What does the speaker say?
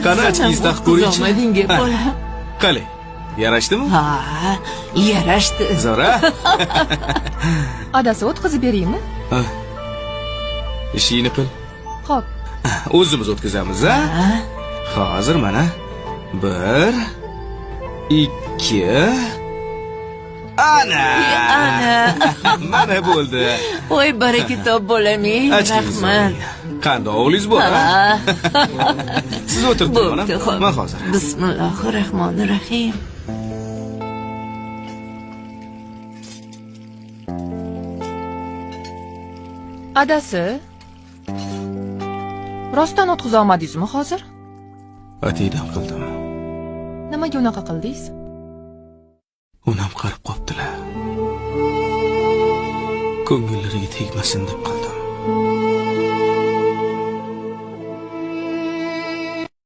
Qani achkingiz taqib ko'ring-chi. Uzoqmading gap bola. Qale. Yarashdimi? Ha, yarashdi. Zora. Adasi o'tkazib beraymi? Ha. Ishingni qil. Xo'p. O'zimiz o'tkazamiz, ha? Hozir mana 1 2 ana. Mana bo'ldi. Voy baraka top bo'laming. Rahmat. Qanday o'g'lingiz bor, ha? Siz o'tirib turing, men hozir. Bismillahirrohmanirrohim. Adasi. Rostdan o'tkaza olmadingizmi hozir? Atiydan qildim. Nimaga unaqa qildingiz? Onam qarib qoptilar. Ko'ngillariga tegmasin deb qildim.